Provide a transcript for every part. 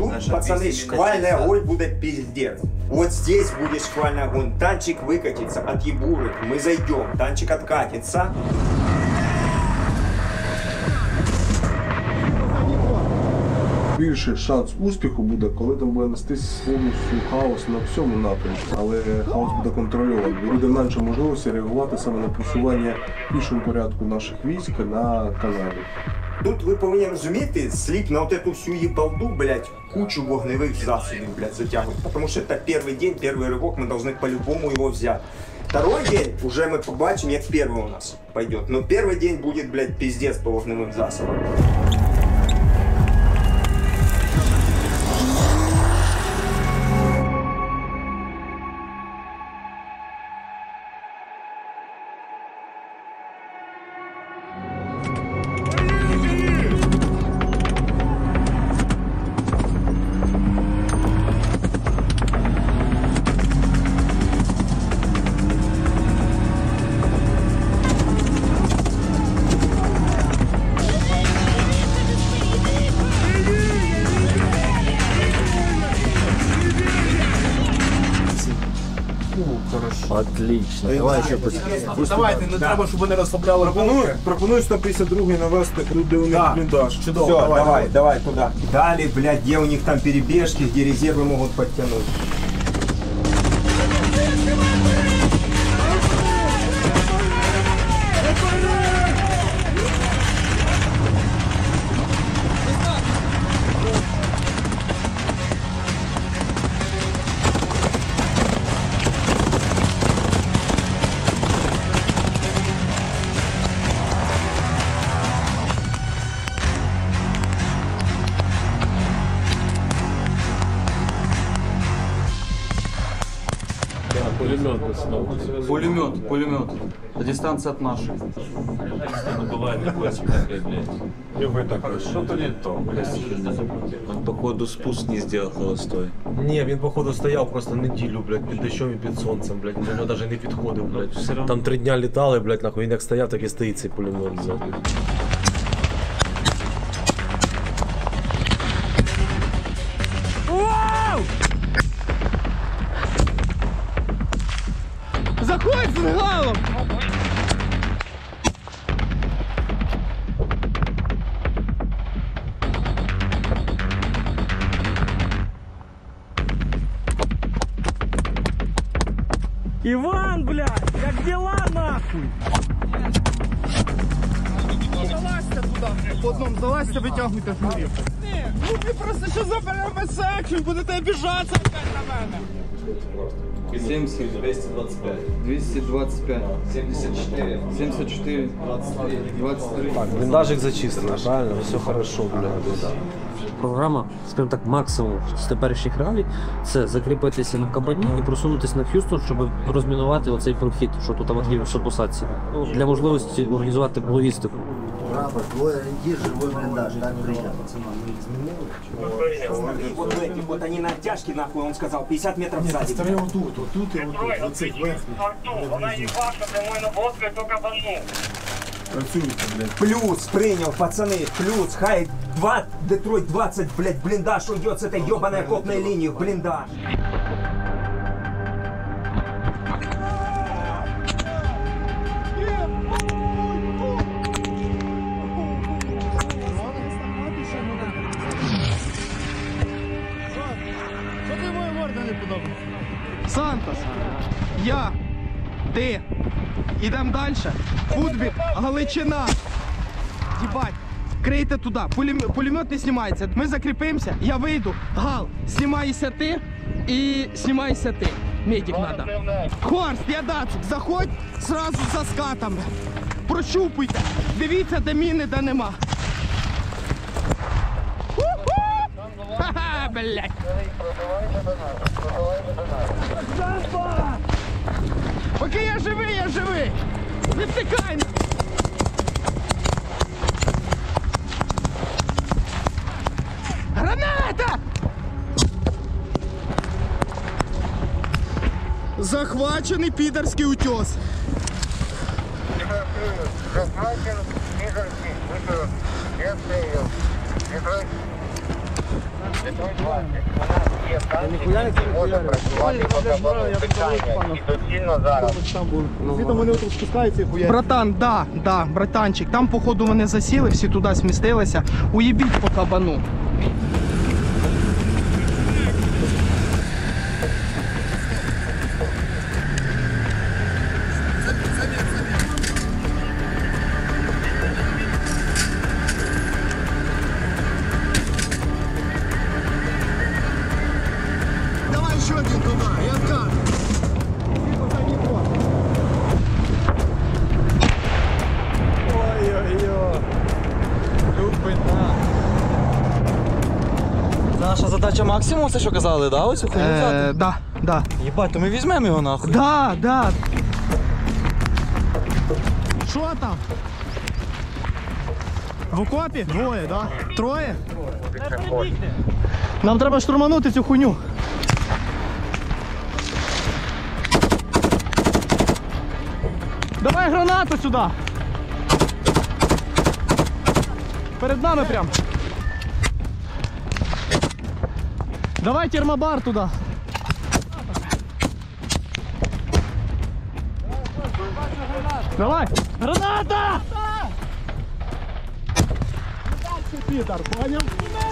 Тут, пацаны, шквальный огонь будет пиздец. Вот здесь будет шквальный огонь. Танчик выкатится, отъебурит. Мы зайдем, танчик откатится. Більший шанс успіху буде, коли там буде нестись повністю хаос на всьому напрямку, але хаос буде контрольований. Буде менше можливості реагувати саме на просування в пішому порядку наших військ на каналі. Тут ви повинні розуміти, слід на вот эту всю їбалду, блядь, кучу вогневих засобів, блядь, затягивать. Потому что это первый день, первый рывок, мы должны по-любому его взять. Второй день уже мы побачим, як первый у нас пойдет. Но первый день будет, блядь, пиздец по вогневым засобам. Отлично. Давай ще Давайте, не треба, щоб вони розслабляли руки. Пропоную 152-й навести, де у них бліндаж. Чудово, Все, давай туда. Далее, блядь, где у них там перебежки, где резервы могут подтянуть. Пулемет. Дистанция от нашей. Ну бывает такое, блядь. Что-то не то, блядь. Он походу спуск не сделал холостой. Ні, він походу стояв просто неділю, блядь, під дощом і під сонцем, блядь, до нього навіть не підходив, блядь. Там 3 дня літали, блядь, нахуй, він як стояв, так і стоїть цей пулемет ззаду. Заходь з регалом! Иван, блядь, как дела нахуй? Залазьте туди, по одному залазьте, витягуйте жмурів. Ну ти просто що заберемо секцію, будете обіжатися на мене. 70, 225. 225. 74. 74. 23. Так, бліндажик зачистено, правильно? Все хорошо, блядь. програма, скажімо так, максимум з теперішніх реалій це закріпитися на кабані і просунутися на Х'юстон, щоб розмінувати оцей прохід, що тут там є в посадці. Для можливості організувати логістику. Право, твой ориентир, живой блиндаж, так принял. Вот они на оттяжке, нахуй, он сказал, 50 метров сзади. Ставлю вот тут и вот тут, вот цих верхних. Вона їбаша прямой наводкою по кабану. Працюйте, блядь. Плюс, принял, пацаны, плюс, хай, Детройт 20, блядь, блиндаж уйдет с этой ебаной окопной линии в блиндаж. Сантос, я, ти, ідемо далі. Футбіт, Галичина. Їбать, крийте туди. Пулемет не знімається. Ми закріпимося, я вийду. Гал, знімайся ти і знімайся ти. Медик надо. Хорст, я датчик, заходь сразу за скатами. Прощупуйте. Дивіться, де міни, де нема. Ха-ха, блядь. Поки я живий, я живий. Не втикай. Граната! Захвачений підерський утес. Братан, да, братанчик, там походу вони засіли, всі туди смістилися. Уїбіть по кабану. Давай еще один туда, и откат. Наша задача максимум, це що казали, да? Ось хуйню взяти? Да. Єбать, то ми візьмемо його нахуй. Да. Що там? В окопі? Двоє, да? Троє? Нам треба штурманути цю хуйню. Давай гранату сюди. Перед нами прям. Давай термобар туда. Давай! Граната! Питер, понял?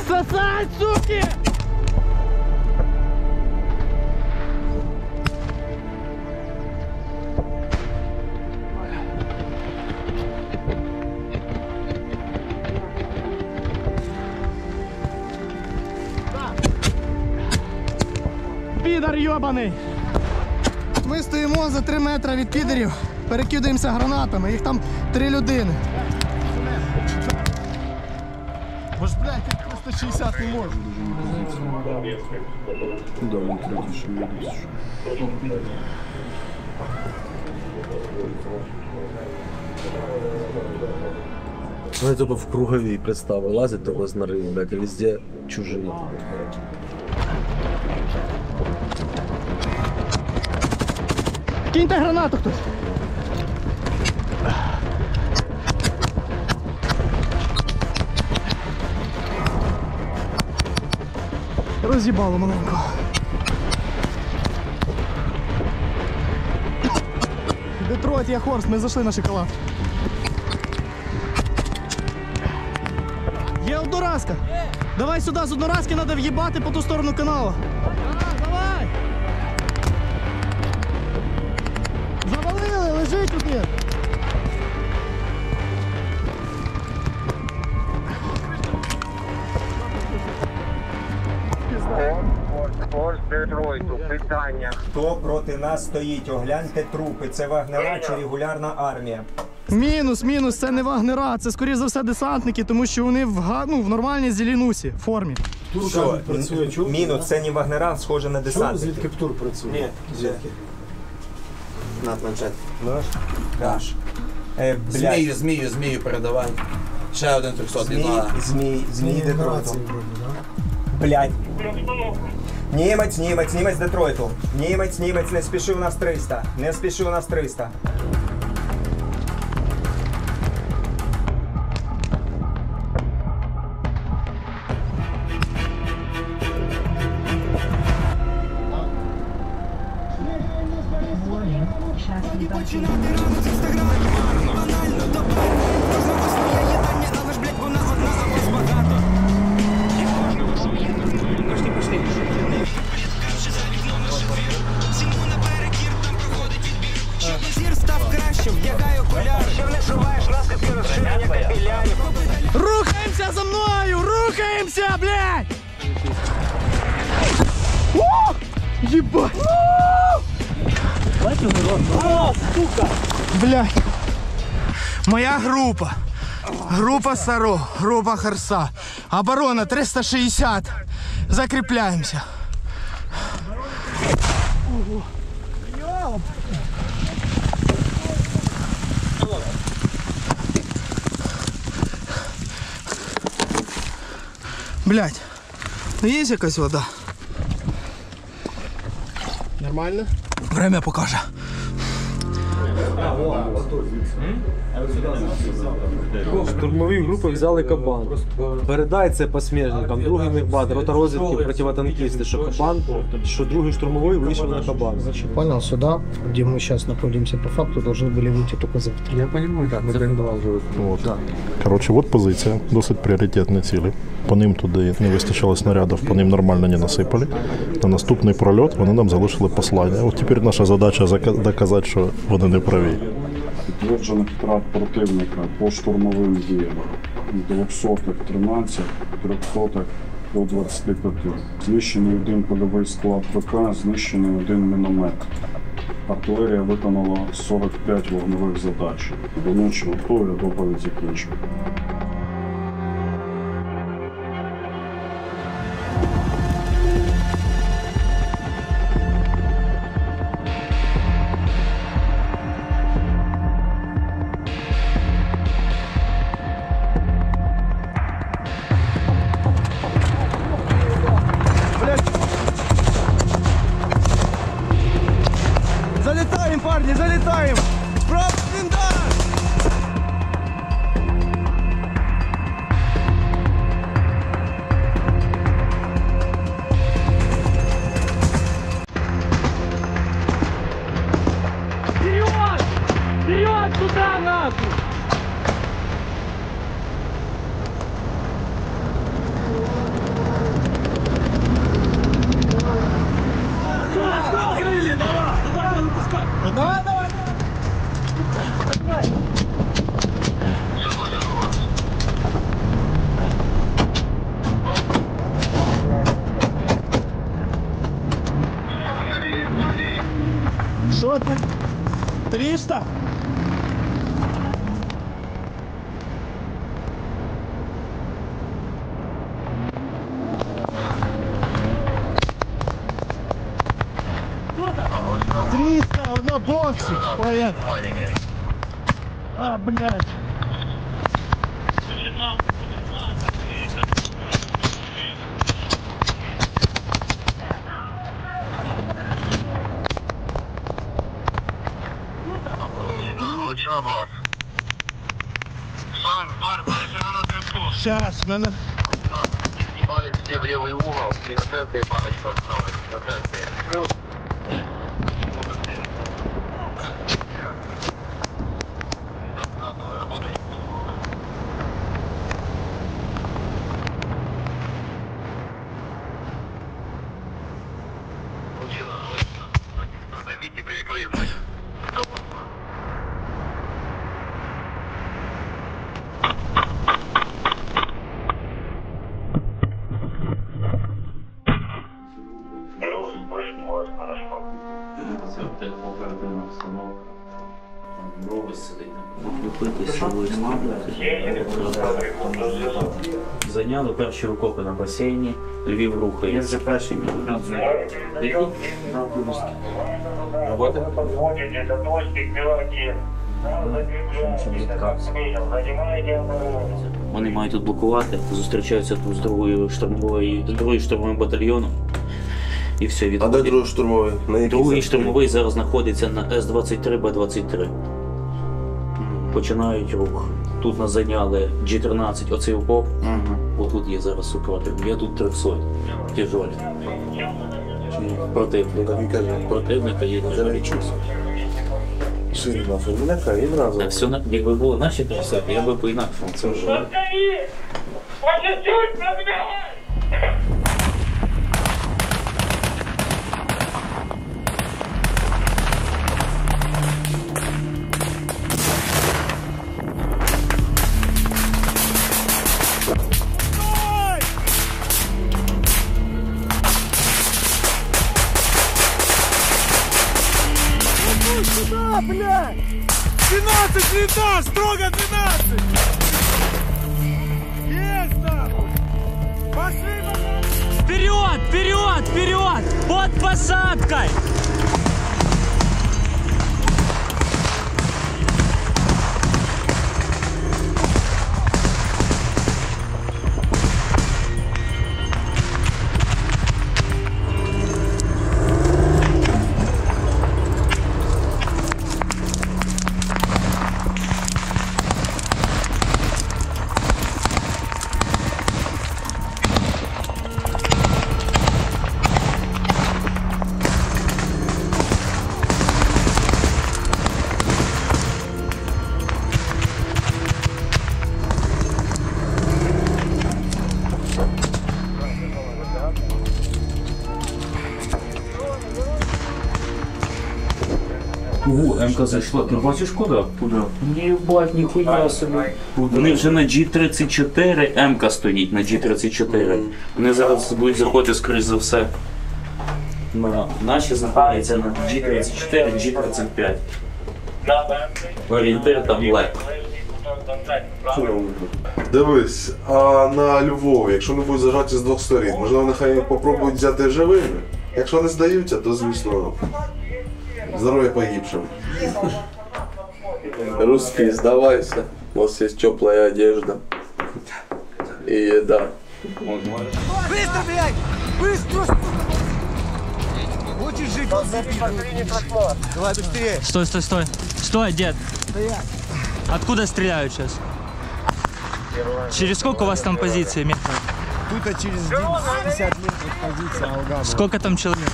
Сосать, суки! Підар йобаний! Ми стоїмо за 3 метри від підарів, перекидаємося гранатами, їх там 3 людини. Бо ж, блядь, 360 не можу. Да, він третій ще їде. Вони тупо в круговій представи лазять того з нори, блядь, і везде чужі. Киньте гранату хтось. Роз'їбало маленько. Детройт, я Хорст, ми зайшли на шоколад. Є одноразка. Давай сюди, з одноразки треба в'їбати по ту сторону каналу. Давай! Завалили, лежить один. Питання. Хто проти нас стоїть? Огляньте трупи. Це вагнера чи регулярна армія? Мінус, це не вагнера, це скоріш за все десантники, тому що вони в нормальній зеленусі формі. Що? Мінус, це не вагнера, схоже на десантники. Звідки ПТУР працює? Ні, звідки? На планшет. Наш. Блядь. Змію передавай. Ще один 300 ліна. Змії Детройту. Блядь. Німець Детройту. Німець, не спіши у нас 300. Не спіши у нас 300. Рухаємося за мною! Рухаємося, блядь! О! Єбать! О, сука! Блядь! Моя група. Група САРО, група Харса. Оборона 360. Закріпляємося. Блядь, ну є якась вода? Нормально? Время покаже. Штурмові групи взяли кабан. Передай це посмежникам, другий мехбат, рота розвідки, противотанкісти, що кабан, що другий штурмовий вийшов на кабан. Понял, сюда, где мы сейчас находимся по факту, должны были выйти только завтра. Я розумію, так, ми От. Коротше, от позиція, досить пріоритетні цілі. По ним туди не вистачало снарядів, по ним нормально не насипали. На наступний прольот вони нам залишили послання. От тепер наша задача доказати, що вони не праві. Підтверджених втрат противника по штурмовим діям 200-х 13, 300-х до 25. Знищений один польовий склад ПК, знищений один міномет. Артилерія виконала 45 вогневих задач. До ночі готові, доповідь закінчена. Залетаем, парни, залетаем! Справа блиндаж! Вперед! Вперед туда, нахуй! Давай, давай! Что ты? 300? На боксе, поэт. А, блядь. Сейчас, надо... Все в левый угол, и в центре палочка осталась, на центре. Зайняли перші окопи на басейні, Львів рухається. Вже перший Вони мають тут блокувати, зустрічаються тут з другою штурмовим батальйоном. І все, відходять. А де другий штурмовий? Другий штурмовий зараз знаходиться на С-23, Б-23. Починають рух. Тут нас зайняли G13, оцей окоп. Отут є зараз супротив. Я тут 300. Тяжолі. Противника є тяжолі. Все, якби було наші 300, я би по-інакшому це вже. Сюда, блядь! 12 летаж, строго 12! Есть нахуй! Пошли, вперед, вперед, вперед! Под посадкой! МК зайшла. Ти бачиш куди? Куди? Єбать, ніхуя собі. Вони вже на G34, МК стоїть на G34. Вони зараз будуть заходити, скоріш за все. Наші знаходяться на G34, G35. Орієнтир там легко. Дивись, а на Львові, якщо не будуть зажаті з двох сторін, можливо, нехай попробують взяти живими. Якщо не здаються, то звісно здоров'я погибшим. Русский, сдавайся. У вас есть теплая одежда и еда. Быстро, блядь! Быстро! Хочешь жить? Давай быстрее! Стой, стой, стой. Стой, дед. Стоять! Откуда стреляют сейчас? Через сколько у вас там позиции метров? Тут через 50 метров позиция Алгама. Сколько там человек?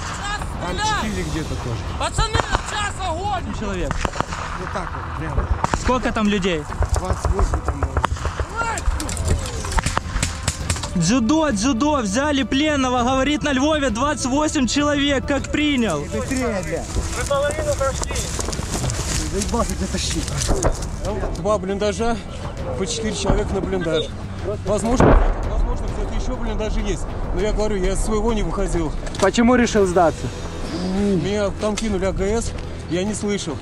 Там 4 где-то тоже. Пацаны, сейчас огонь! Человек. Вот так вот, прямо. Сколько там людей? 28 там может. Дзюдо, дзюдо, взяли пленного, говорит на Львове 28 человек, как принял. Быстрее, блядь. Вы половину прошли. Заебался где тащить. 2 блиндажа, по 4 человека на блиндаж. Возможно, где-то еще блиндажи есть. Но я говорю, я из своего не выходил. Почему решил сдаться? Меня там кинули АГС, я не слышал.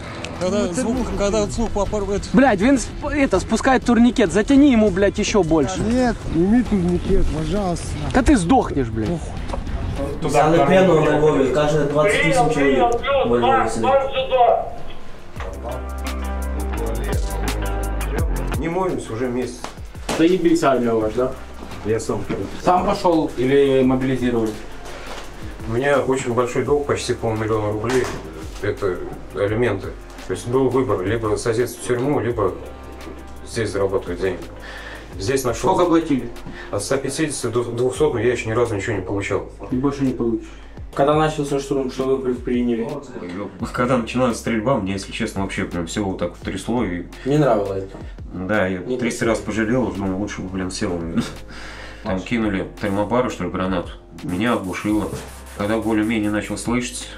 Когда звук попал... Блядь, він спускает турникет, затяни ему, блядь, еще больше. Нет, сними турникет, пожалуйста. Да ты сдохнешь, блядь. Взяли пленного на Львові, каже 28 чоловік во Львові сидить. Не моемся уже месяц. Заебись армия ваш, да? Я сам. Сам пошел или мобилизировали? У меня очень большой долг, почти 500 000 рублей. Это алименты. То есть был выбор, либо садиться в тюрьму, либо здесь зарабатывать деньги. Здесь нашел... Сколько платили? От 150 до 200, но я еще ни разу ничего не получал. И больше не получишь. Когда начался штурм, что вы предприняли? Когда начиналась стрельба, мне, если честно, вообще прям все вот так вот трясло. И... Не нравилось это? Да, я 300 раз пожалел, уже думал, лучше бы, блин, сел. Там кинули термобару, что ли, гранату. Меня оглушило. Когда более-менее начал слышать,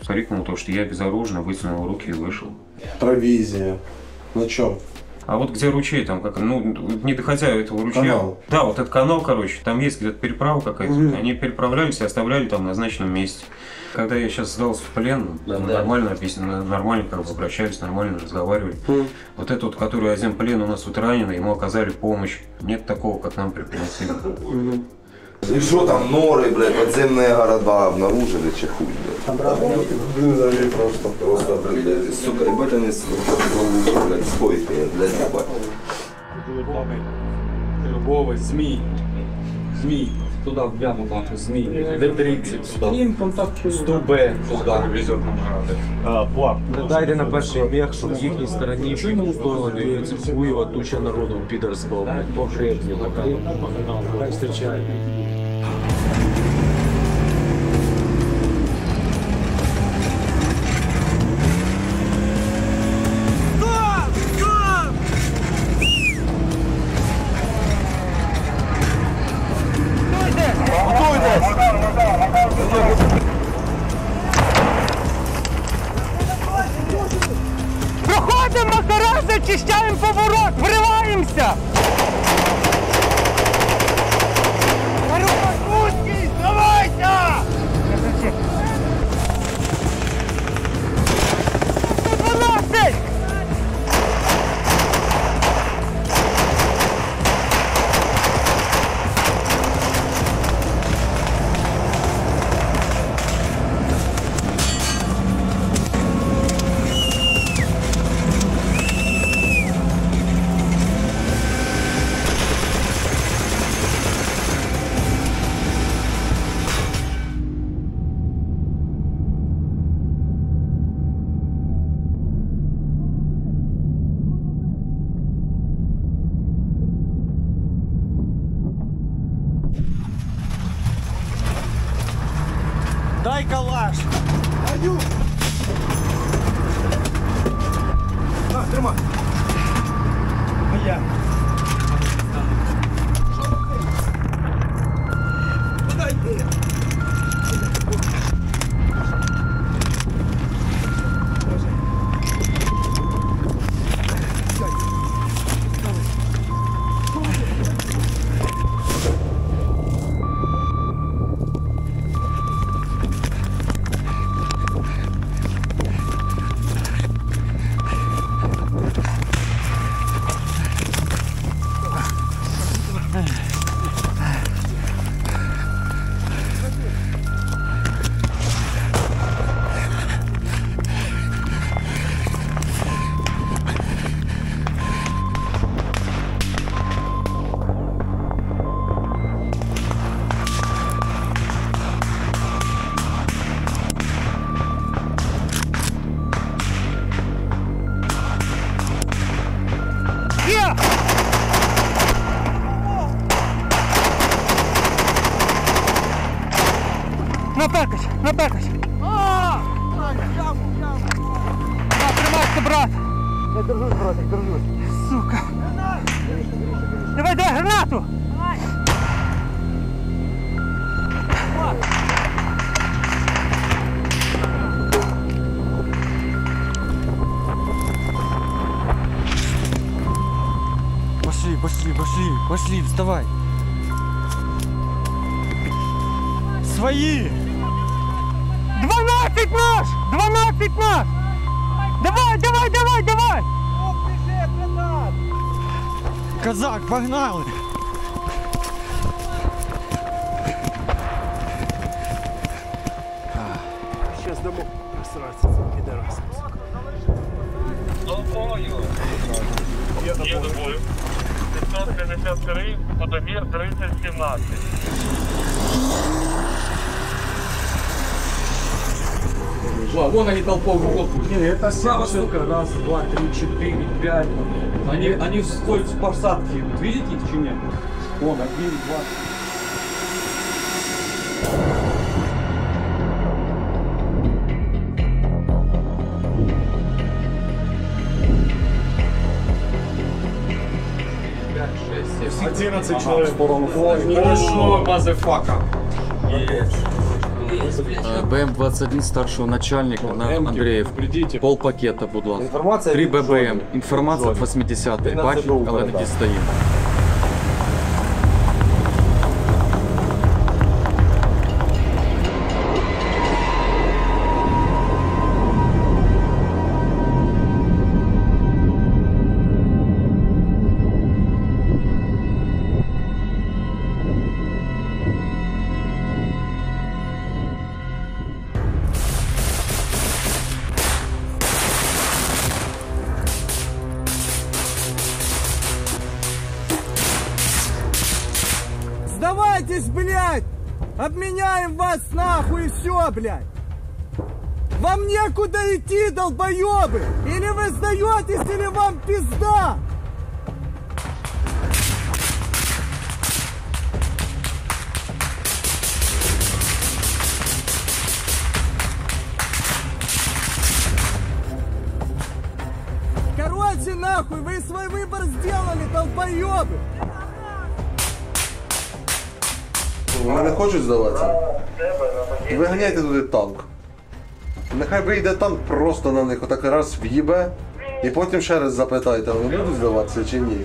крикнул то, что я безоружно, вытянул руки и вышел. Провизия. На чем? А вот где ручей, там как, ну, не доходя этого ручья. Канал. Да, вот этот канал, короче, там есть где-то переправа какая-то. Они переправлялись и оставляли там в назначенном месте. Когда я сейчас сдался в плен, нормально объяснили, нормально как бы обращались, нормально разговаривали. Вот этот вот, который один плен у нас вот раненый, ему оказали помощь. Нет такого, как нам преподносили. И что там, норы, блядь, подземные города обнаружили, че хуй, блядь? Блин, Просто, блядь, сука, ебать они, блядь, спойки, блядь, ебать. Любого, змей. Змей. Туда в яму там, змей. Д-30. Їм контакт 100Б. Туда везет нам. Дайте на перший мех, щоб в їхній стороні воює туча народу підерського. Пошепні така. Так зустрічає. Проходимо, Макара, зачищаємо поворот, вриваємося! Русский, давайте! 12! Дай калаш! Даю! На, тримай! Моя! Куда йди? Наперкач, наперкач. Тримайся, брат. Я держусь, братик, держусь. Сука. Давай, давай, гранату. Пошли, пошли, пошли, пошли, вставай. Свои! 12 наш! 12 наш! Давай, давай, давай, давай! Казак, погнали! Сейчас домой просраться, пидорас. Еду бою. 553, Подомір 3017. Вон они толповый корпус. Это сама, сука, раз, два, три, четыре, пять. Они входят в посадки. Видите их чи нет? Вон, один, два. Шесть, 11 человек. Хорошо, мазефака. БМ-21 старшего начальника на Андреев. Пол пакета, будь ласка. 3 ББМ. Інформація 80-й. Бачить, але не дістає. Сдавайтесь, блядь! Обменяем вас нахуй и все, блядь! Вам некуда идти, долбоебы! Или вы сдаетесь, или вам пизда! Короче, нахуй, вы свой выбор сделали, долбоебы! Вони не хочуть здаватися. Виганяйте туди танк. Нехай вийде танк просто на них, отак раз в'їбе, і потім ще раз запитайте, вони будуть здаватися чи ні.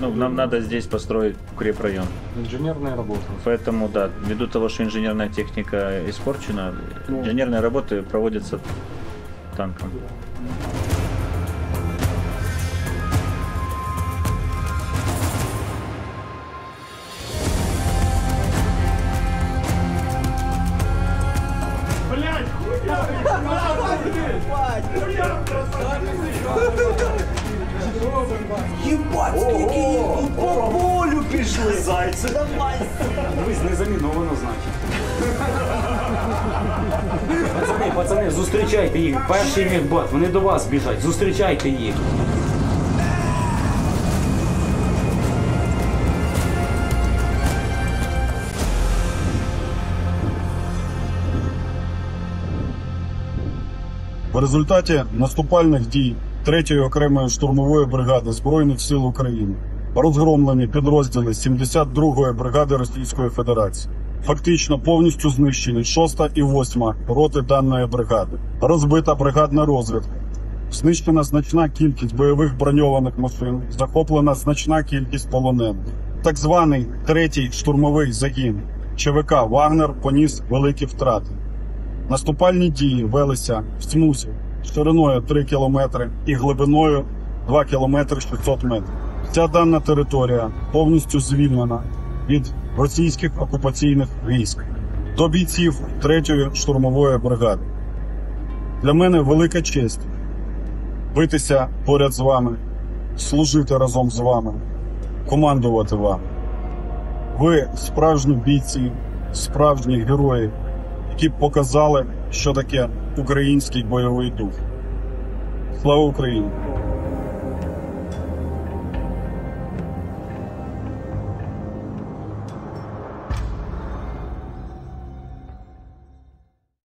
Ну, нам надо здесь построить укрепрайон. Инженерная работа. Поэтому, да, ввиду того, что инженерная техника испорчена, инженерные работы проводятся танком. Єбать, скільки їх тут по полю пішли, зайці, давай! Дивись, не заміновано, значить. Пацани, зустрічайте їх. Перший мехбат, вони до вас біжать. Зустрічайте їх. В результаті наступальних дій 3-ї окремої штурмової бригади Збройних сил України розгромлені підрозділи 72-ї бригади Російської Федерації. Фактично повністю знищені 6-та і 8-ма роти даної бригади. Розбита бригадна розвідка. Знищена значна кількість бойових броньованих машин, захоплена значна кількість полонених. Так званий 3-й штурмовий загін ЧВК «Вагнер» поніс великі втрати. Наступальні дії велися в смузі шириною 3 км і глибиною 2 км 600 метрів. Ця дана територія повністю звільнена від російських окупаційних військ до бійців 3-ї штурмової бригади. Для мене велика честь битися поряд з вами, служити разом з вами, командувати вами. Ви справжні бійці, справжні герої, які показали, що таке український бойовий дух. Слава Україні!